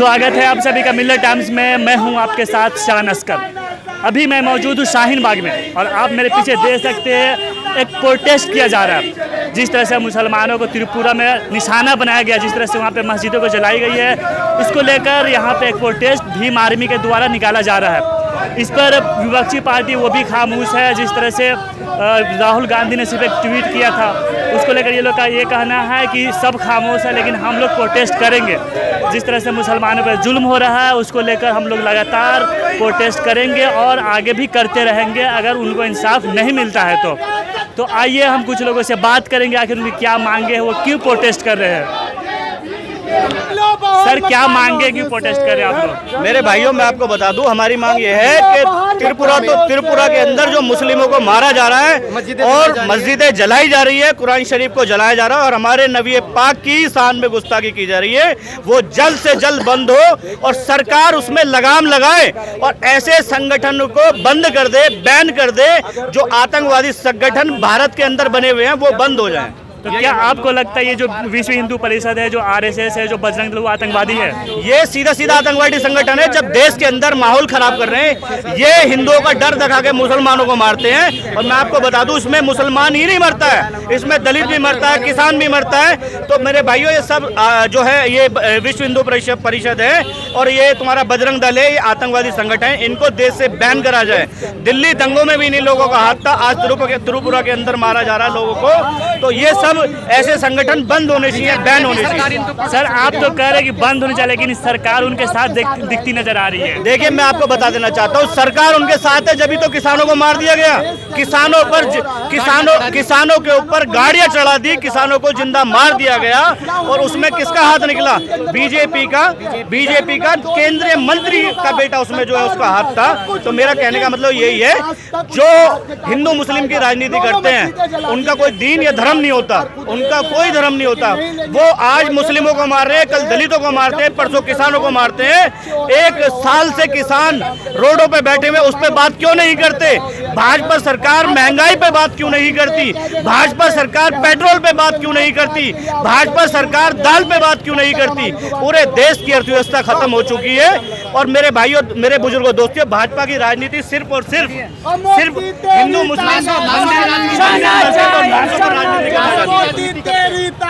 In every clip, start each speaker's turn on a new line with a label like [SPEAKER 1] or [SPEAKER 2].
[SPEAKER 1] स्वागत है आप सभी का मिल्लत टाइम्स में। मैं हूं आपके साथ शान अस्कर। अभी मैं मौजूद हूं शाहीन बाग में और आप मेरे पीछे देख सकते हैं एक प्रोटेस्ट किया जा रहा है। जिस तरह से मुसलमानों को त्रिपुरा में निशाना बनाया गया, जिस तरह से वहां पे मस्जिदों को जलाई गई है, इसको लेकर यहां पे एक प्रोटेस्ट भीम आर्मी के द्वारा निकाला जा रहा है। इस पर विपक्षी पार्टी वो भी खामोश है। जिस तरह से राहुल गांधी ने सिर्फ एक ट्वीट किया था, उसको लेकर ये लोग का ये कहना है कि सब खामोश है लेकिन हम लोग प्रोटेस्ट करेंगे। जिस तरह से मुसलमानों पर जुल्म हो रहा है उसको लेकर हम लोग लगातार प्रोटेस्ट करेंगे और आगे भी करते रहेंगे अगर उनको इंसाफ नहीं मिलता है तो आइए हम कुछ लोगों से बात करेंगे आखिर उनकी क्या मांगे हैं, वो क्यों प्रोटेस्ट कर रहे हैं। सर क्या मांगे, क्यों प्रोटेस्ट कर रहे हैं आप लोग?
[SPEAKER 2] मेरे भाइयों मैं आपको बता दूं, हमारी मांग ये है कि त्रिपुरा के अंदर जो मुस्लिमों को मारा जा रहा है और मस्जिदें जलाई जा रही है, कुरान शरीफ को जलाया जा रहा है और हमारे नबी पाक की शान में गुस्ताखी की जा रही है, वो जल्द से जल्द बंद हो और सरकार उसमें लगाम लगाए और ऐसे संगठन को बंद कर दे, बैन कर दे। जो आतंकवादी संगठन भारत के अंदर बने हुए हैं वो बंद हो जाएं।
[SPEAKER 1] तो क्या आपको लगता है ये जो विश्व हिंदू परिषद है, जो आरएसएस है, जो बजरंग दल, वो आतंकवादी है?
[SPEAKER 2] ये सीधा सीधा आतंकवादी संगठन है। जब देश के अंदर माहौल खराब कर रहे हैं, ये हिंदुओं का डर दिखा के मुसलमानों को मारते हैं। और मैं आपको बता दूं, इसमें मुसलमान ही नहीं मरता है, इसमें दलित भी मरता है, किसान भी मरता है। तो मेरे भाइयों ये सब जो है ये विश्व हिंदू परिषद है और ये तुम्हारा बजरंग दल है, ये आतंकवादी संगठन है। इनको देश से बैन करा जाए। दिल्ली दंगों में भी इन लोगों का हाथ था, आज त्रिपुरा के अंदर मारा जा रहा है लोगों को। तो ये सब ऐसे संगठन बंद होने चाहिए, बैन होने चाहिए।
[SPEAKER 1] सर आप तो कह रहे हैं कि बंद होने चाहिए लेकिन सरकार उनके साथ दिखती नजर आ रही है।
[SPEAKER 2] देखिए मैं आपको बता देना चाहता हूँ, सरकार उनके साथ है जब तो किसानों को मार दिया गया। किसानों के ऊपर गाड़ियां चढ़ा दी, किसानों को जिंदा मार दिया गया और उसमें किसका हाथ निकला? बीजेपी का केंद्रीय मंत्री का बेटा उसमें जो है उसका हाथ था। तो मेरा कहने का मतलब यही है, जो हिंदू मुस्लिम की राजनीति करते हैं उनका कोई दीन या धर्म नहीं होता, उनका कोई धर्म नहीं होता। वो आज मुस्लिमों को मार रहे हैं, कल दलितों को मारते हैं, परसों किसानों को मारते हैं। एक साल से किसान रोडों पे बैठे हुए, उस पर बात क्यों नहीं करते? भाजपा सरकार महंगाई पे बात क्यों नहीं करती? भाजपा सरकार पेट्रोल पे बात क्यों नहीं करती? भाजपा सरकार दाल पे बात क्यों नहीं करती? पूरे देश की अर्थव्यवस्था खत्म हो चुकी है। और मेरे भाइयों, मेरे बुजुर्गों, दोस्तों, भाजपा की राजनीति सिर्फ और सिर्फ हिंदू मुस्लिम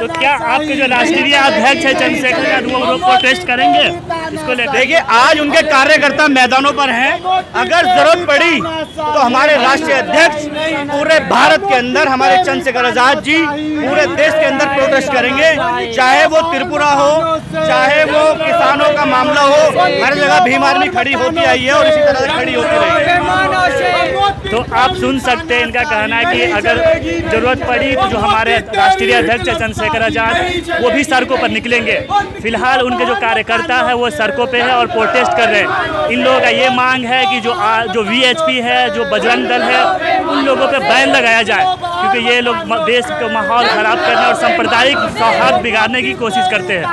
[SPEAKER 1] तो क्या आपके जो राष्ट्रीय अध्यक्ष है चंद्रशेखर यादव वो प्रोटेस्ट करेंगे इसको लेकर?
[SPEAKER 2] देखिए आज उनके कार्यकर्ता मैदानों पर हैं। अगर जरूरत पड़ी तो हमारे राष्ट्रीय अध्यक्ष पूरे भारत के अंदर, हमारे चंद्रशेखर आजाद जी पूरे देश के अंदर प्रोटेस्ट करेंगे। चाहे वो त्रिपुरा हो, चाहे वो किसानों का मामला हो, हर जगह भीम आर्मी खड़ी होती आई है और इसी तरह से खड़ी होती रहेगी।
[SPEAKER 1] तो आप सुन सकते हैं इनका कहना है कि अगर जरूरत पड़ी तो जो हमारे राष्ट्रीय अध्यक्ष है चंद्रशेखर आजाद वो भी सड़कों पर निकलेंगे। फिलहाल उनके जो कार्यकर्ता है वो सड़कों पे है और प्रोटेस्ट कर रहे हैं। इन लोगों का ये मांग है कि जो वीएचपी है, जो बजरंग दल है, उन लोगों पे बैन लगाया जाए क्योंकि ये लोग देश का माहौल खराब करने और सांप्रदायिक सौहार्द बिगाड़ने की कोशिश करते हैं।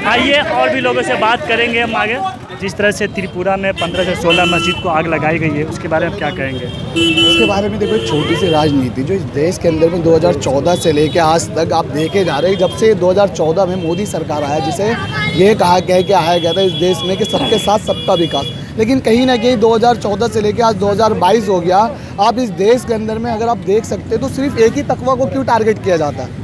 [SPEAKER 1] आइए और भी लोगों से बात करेंगे हम आगे। जिस तरह से त्रिपुरा में 15 से 16 मस्जिद को आग लगाई गई है, उसके बारे में क्या कहेंगे?
[SPEAKER 3] उसके बारे में देखो, एक छोटी सी राजनीति जो इस देश के अंदर में 2014 से लेके आज तक आप देखे जा रहे हैं। जब से 2014 में मोदी सरकार आया, जिसे ये कहा गया था इस देश में कि सबके साथ सबका विकास, लेकिन कहीं ना कहीं 2014 से लेके आज 2022 हो गया। आप इस देश के अंदर में अगर आप देख सकते हैं तो सिर्फ एक ही तकवा को क्यों टारगेट किया जाता है?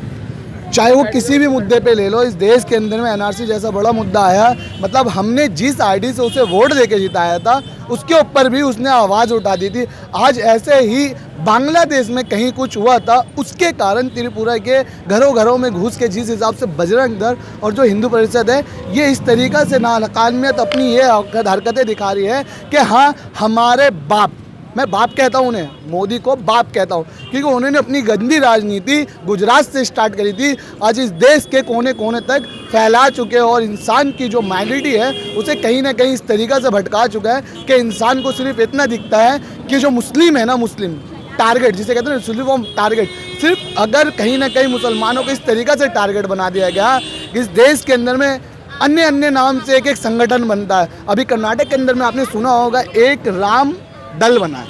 [SPEAKER 3] चाहे वो किसी भी मुद्दे पे ले लो, इस देश के अंदर में एनआरसी जैसा बड़ा मुद्दा आया, मतलब हमने जिस आईडी से उसे वोट देके जिताया था उसके ऊपर भी उसने आवाज़ उठा दी थी। आज ऐसे ही बांग्लादेश में कहीं कुछ हुआ था, उसके कारण त्रिपुरा के घरों में घुस के जिस हिसाब से बजरंग दल और जो हिंदू परिषद है ये इस तरीक़ा से नाकामियत अपनी ये हरकतें दिखा रही है कि हाँ हमारे बाप, मैं बाप कहता हूँ उन्हें, मोदी को बाप कहता हूँ, क्योंकि उन्होंने अपनी गंदी राजनीति गुजरात से स्टार्ट करी थी, आज इस देश के कोने कोने तक फैला चुके हैं और इंसान की जो मैंटलिटी है उसे कहीं ना कहीं इस तरीक़ा से भटका चुका है कि इंसान को सिर्फ इतना दिखता है कि जो मुस्लिम है ना, मुस्लिम टारगेट जिसे कहते हैं मुस्लिम टारगेट, सिर्फ अगर कहीं ना कहीं मुसलमानों को इस तरीक़ा से टारगेट बना दिया गया, इस देश के अंदर में अन्य नाम से एक संगठन बनता है। अभी कर्नाटक के अंदर में आपने सुना होगा एक राम दल बना है,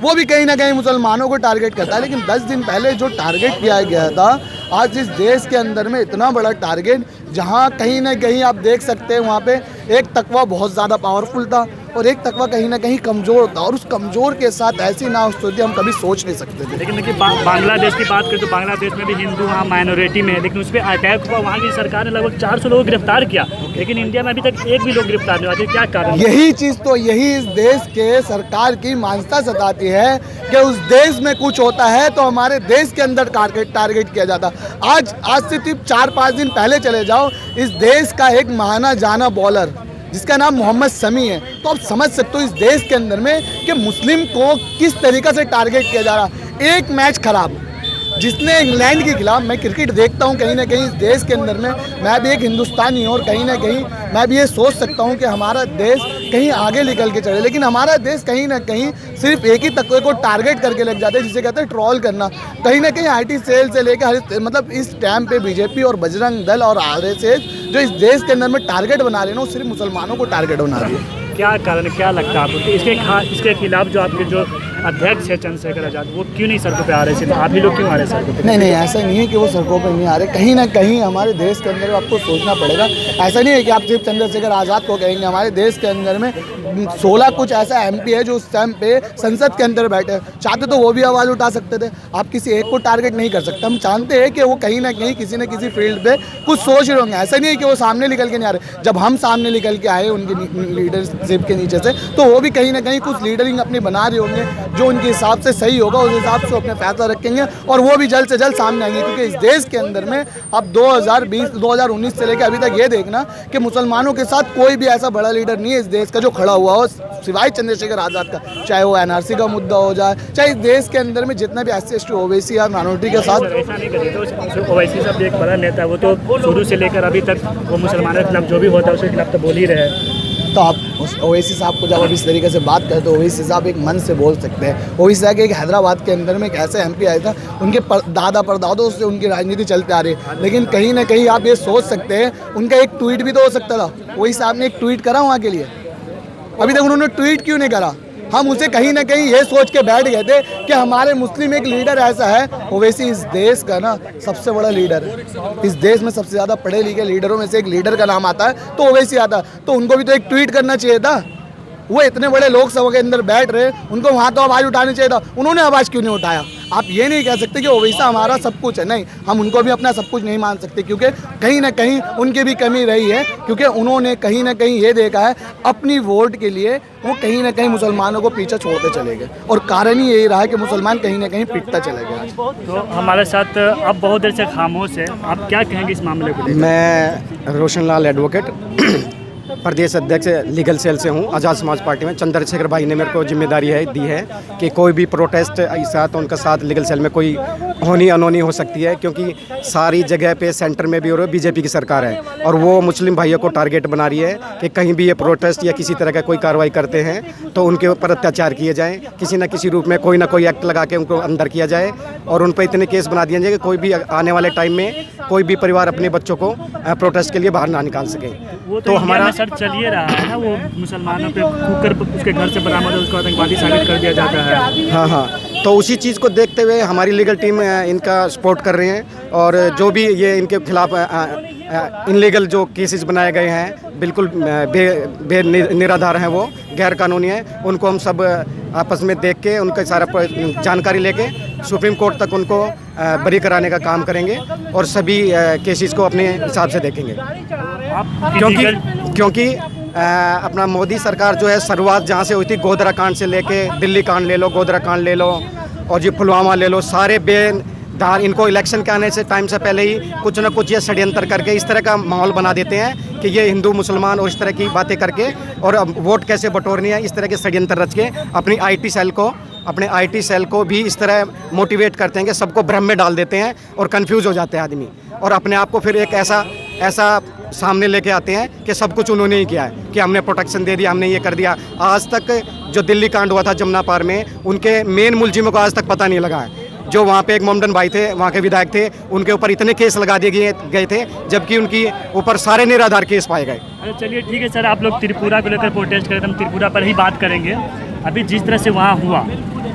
[SPEAKER 3] वो भी कहीं ना कहीं मुसलमानों को टारगेट करता है। लेकिन 10 दिन पहले जो टारगेट किया गया था, आज इस देश के अंदर में इतना बड़ा टारगेट, जहाँ कहीं ना कहीं आप देख सकते हैं वहाँ पे एक तकवा बहुत ज़्यादा पावरफुल था और एक तकवा कहीं ना कहीं कमज़ोर था, और उस कमज़ोर के साथ ऐसी ना होती हम कभी सोच नहीं सकते थे।
[SPEAKER 1] लेकिन देखिए बांग्लादेश की बात करें तो बांग्लादेश में भी हिंदू वहाँ माइनॉरिटी में है, लेकिन उस पर अटैक हुआ, वहाँ की सरकार ने लगभग 400 लोगों को गिरफ्तार किया, लेकिन इंडिया में अभी तक एक भी लोग गिरफ्तार नहीं हुआ। क्या कारण?
[SPEAKER 3] यही चीज़ तो यही इस देश के सरकार की मानसिकता सताती है कि उस देश में कुछ होता है तो हमारे देश के अंदर टारगेट किया जाता। आज से सिर्फ 4-5 दिन पहले चले जाओ, इस देश का एक माना जाना बॉलर जिसका नाम मोहम्मद शमी है, तो आप समझ सकते हो इस देश के अंदर में कि मुस्लिम को किस तरीक़े से टारगेट किया जा रहा। एक मैच खराब जिसने इंग्लैंड के खिलाफ, मैं क्रिकेट देखता हूं कहीं ना कहीं इस देश के अंदर में, मैं भी एक हिंदुस्तानी हूं और कहीं ना कहीं मैं भी ये सोच सकता हूं कि हमारा देश कहीं आगे निकल के चले, लेकिन हमारा देश कहीं ना कहीं सिर्फ एक ही तत्व को टारगेट करके लग जाते हैं, जिसे कहते हैं ट्रोल करना। कहीं ना कहीं IT सेल से लेकर मतलब इस टाइम पे बीजेपी और बजरंग दल और RSS जो इस देश के अंदर में टारगेट बना रहे हैं, वो सिर्फ मुसलमानों को टारगेट बना रही है।
[SPEAKER 1] क्या कारण, क्या लगता है आपको इसके खिलाफ जो आपके जो अध्यक्ष है चंद्रशेखर आज़ाद, वो क्यों नहीं सड़कों पे आ रहे? सिर्फ आप ही लोग क्यों आ रहे सड़कों पे?
[SPEAKER 3] नहीं, ऐसा नहीं है कि वो सड़कों पर नहीं आ रहे। कहीं ना कहीं हमारे देश के अंदर आपको सोचना पड़ेगा। ऐसा नहीं है कि आप सिर्फ चंद्रशेखर आज़ाद को कहेंगे। हमारे देश के अंदर में 16 कुछ ऐसा MP है जो उस टाइम पे संसद के अंदर बैठे, चाहते तो वो भी आवाज़ उठा सकते थे। आप किसी एक को टारगेट नहीं कर सकते। हम जानते हैं कि वो कहीं ना कहीं किसी न किसी फील्ड पे कुछ सोच रहे होंगे। ऐसा नहीं है कि वो सामने निकल के नहीं आ रहे। जब हम सामने निकल के आए उनकी लीडरशिप के नीचे से, तो वो भी कहीं ना कहीं कुछ लीडरिंग अपनी बना रहे होंगे, जो उनके हिसाब से सही होगा उस हिसाब से अपने फैसला रखेंगे और वो भी जल्द से जल्द सामने आएंगे। क्योंकि इस देश के अंदर में अब 2019 से लेकर अभी तक ये देखना कि मुसलमानों के साथ कोई भी ऐसा बड़ा लीडर नहीं है इस देश का जो खड़ा हुआ हो सिवाय चंद्रशेखर आज़ाद का। चाहे वो NRC का मुद्दा हो जाए, चाहे इस देश के अंदर में जितना भी SC OBC या माइनॉरिटी के साथ।
[SPEAKER 1] ऐसा नहीं करिए, तो OIC साहब एक बड़ा नेता है, वो तो शुरू से लेकर अभी तक वो मुसलमानों के खिलाफ जो भी होता है उसके खिलाफ तो बोल ही रहे हैं।
[SPEAKER 3] तो आप उस OIC साहब को जब आप इस तरीके से बात करें तो OIC साहब एक मन से बोल सकते हैं। OIC साहब एक हैदराबाद के अंदर में एक ऐसे MP आया था, उनके दादा परदादों से उनकी राजनीति चलते आ रही है, लेकिन कहीं ना कहीं आप ये सोच सकते हैं उनका एक ट्वीट भी तो हो सकता था। OIC साहब ने एक ट्वीट करा वहाँ के लिए, अभी तक उन्होंने ट्वीट क्यों नहीं करा? हम उसे कहीं ना कहीं ये सोच के बैठ गए थे कि हमारे मुस्लिम एक लीडर ऐसा है। ओवैसी इस देश का ना सबसे बड़ा लीडर है। इस देश में सबसे ज़्यादा पढ़े लिखे लीडरों में से एक लीडर का नाम आता है तो ओवैसी आता है। तो उनको भी तो एक ट्वीट करना चाहिए था। वो इतने बड़े लोकसभा के अंदर बैठ रहे, उनको वहाँ तो आवाज़ उठानी चाहिए था, उन्होंने आवाज़ क्यों नहीं उठाया? आप ये नहीं कह सकते कि ओवैसा हमारा सब कुछ है। नहीं, हम उनको भी अपना सब कुछ नहीं मान सकते, क्योंकि कहीं ना कहीं उनकी भी कमी रही है, क्योंकि उन्होंने कहीं ना कहीं ये देखा है अपनी वोट के लिए वो कहीं ना कहीं मुसलमानों को पीछे छोड़ते चले गए, और कारण ही यही रहा है कि मुसलमान कहीं ना कहीं पिटता चले गए।
[SPEAKER 1] तो हमारे साथ अब बहुत देर से खामोश है, आप क्या कहेंगे इस मामले को?
[SPEAKER 4] मैं रोशन लाल एडवोकेट प्रदेश अध्यक्ष लीगल सेल से हूँ आज़ाद समाज पार्टी में। चंद्रशेखर भाई ने मेरे को जिम्मेदारी दी है कि कोई भी प्रोटेस्ट ऐसा तो उनका साथ लीगल सेल में कोई होनी अनहोनी हो सकती है, क्योंकि सारी जगह पे सेंटर में भी और बीजेपी की सरकार है और वो मुस्लिम भाइयों को टारगेट बना रही है कि कहीं भी ये प्रोटेस्ट या किसी तरह का कोई कार्रवाई करते हैं तो उनके ऊपर अत्याचार किए जाएँ, किसी न किसी रूप में कोई ना कोई एक्ट लगा के उनको अंदर किया जाए और उन पर इतने केस बना दिए जाए कि कोई भी आने वाले टाइम में कोई भी परिवार अपने बच्चों को प्रोटेस्ट के लिए बाहर ना निकाल सके।
[SPEAKER 1] वो तो हमारा सर चलिए रहा है ना, वो मुसलमानों पे कुकर उसके घर से बरामद उसको आतंकवादी साबित कर दिया जाता है।
[SPEAKER 4] हाँ, तो उसी चीज़ को देखते हुए हमारी लीगल टीम इनका सपोर्ट कर रहे हैं और जो भी ये इनके खिलाफ इनलीगल जो केसेस बनाए गए हैं बिल्कुल निराधार हैं, वो गैर कानूनी हैं, उनको हम सब आपस में देख के उनका सारा जानकारी लेके सुप्रीम कोर्ट तक उनको बरी कराने का काम करेंगे और सभी केसेस को अपने हिसाब से देखेंगे। क्योंकि अपना मोदी सरकार जो है शुरुआत जहाँ से हुई थी, गोधरा कांड से लेके दिल्ली कांड ले लो, गोधरा कांड ले लो और ये पुलवामा ले लो, सारे बेदार इनको इलेक्शन के आने से टाइम से पहले ही कुछ न कुछ ये षड्यंत्र करके इस तरह का माहौल बना देते हैं कि ये हिंदू मुसलमान और इस तरह की बातें करके और वोट कैसे बटोरनी है, इस तरह के षड्यंत्र रच के अपने IT सेल को भी इस तरह मोटिवेट करते हैं कि सबको भ्रम में डाल देते हैं और कंफ्यूज हो जाते हैं आदमी, और अपने आप को फिर एक ऐसा सामने लेके आते हैं कि सब कुछ उन्होंने ही किया है, कि हमने प्रोटेक्शन दे दिया, हमने ये कर दिया। आज तक जो दिल्ली कांड हुआ था जमुना पार में, उनके मेन मुलजिमों को आज तक पता नहीं लगा है। जो वहाँ पे एक मोमडन भाई थे, वहाँ के विधायक थे, उनके ऊपर इतने केस लगा दिए गए थे, जबकि उनकी ऊपर सारे निराधार केस पाए गए।
[SPEAKER 1] अरे चलिए ठीक है सर, आप लोग त्रिपुरा को लेकर प्रोटेस्ट करें, हम त्रिपुरा पर ही बात करेंगे। अभी जिस तरह से वहाँ हुआ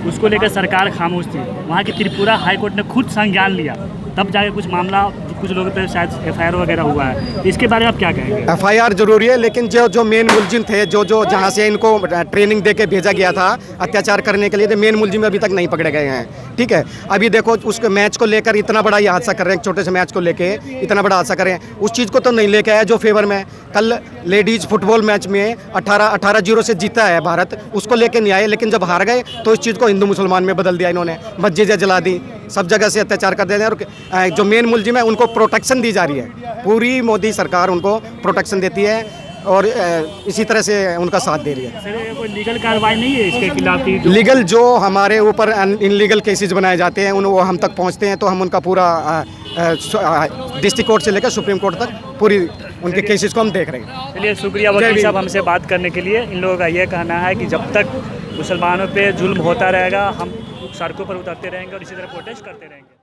[SPEAKER 1] उसको लेकर सरकार खामोश थी। वहाँ की त्रिपुरा हाई कोर्ट ने खुद संज्ञान लिया, तब जाके कुछ मामला कुछ लोगों पे शायद FIR वगैरह हुआ है। इसके बारे में आप क्या कहेंगे?
[SPEAKER 4] FIR जरूरी है, लेकिन जो मेन मुलजिम थे, जो जहाँ से इनको ट्रेनिंग दे के भेजा गया था अत्याचार करने के लिए, तो मेन मुलजिम अभी तक नहीं पकड़े गए हैं। ठीक है, अभी देखो उसके मैच को लेकर इतना बड़ा ये हादसा कर रहे हैं, छोटे से मैच को लेके इतना बड़ा हादसा कर रहे हैं। उस चीज़ को तो नहीं लेके आया जो फेवर में कल लेडीज़ फुटबॉल मैच में 18-0 से जीता है भारत, उसको लेके नहीं आए। लेकिन जब हार गए तो इस चीज़ को हिंदू मुसलमान में बदल दिया इन्होंने, मस्जिदें जला दी, सब जगह से अत्याचार कर देते हैं। और जो मेन मुलजिम है उनको प्रोटेक्शन दी जा रही है, पूरी मोदी सरकार उनको प्रोटेक्शन देती है और इसी तरह से उनका साथ दे रही है।
[SPEAKER 1] सर, कोई लीगल कार्रवाई नहीं है इसके खिलाफ?
[SPEAKER 4] लीगल जो हमारे ऊपर इनलीगल केसेस बनाए जाते हैं वो हम तक पहुंचते हैं, तो हम उनका पूरा डिस्ट्रिक्ट कोर्ट से लेकर सुप्रीम कोर्ट तक पूरी उनके केसेस को हम देख रहे हैं।
[SPEAKER 1] चलिए, शुक्रिया वकील साहब हमसे बात करने के लिए। इन लोगों का ये कहना है कि जब तक मुसलमानों पे जुल्म होता रहेगा हम सड़कों पर उतरते रहेंगे और इसी तरह प्रोटेस्ट करते रहेंगे।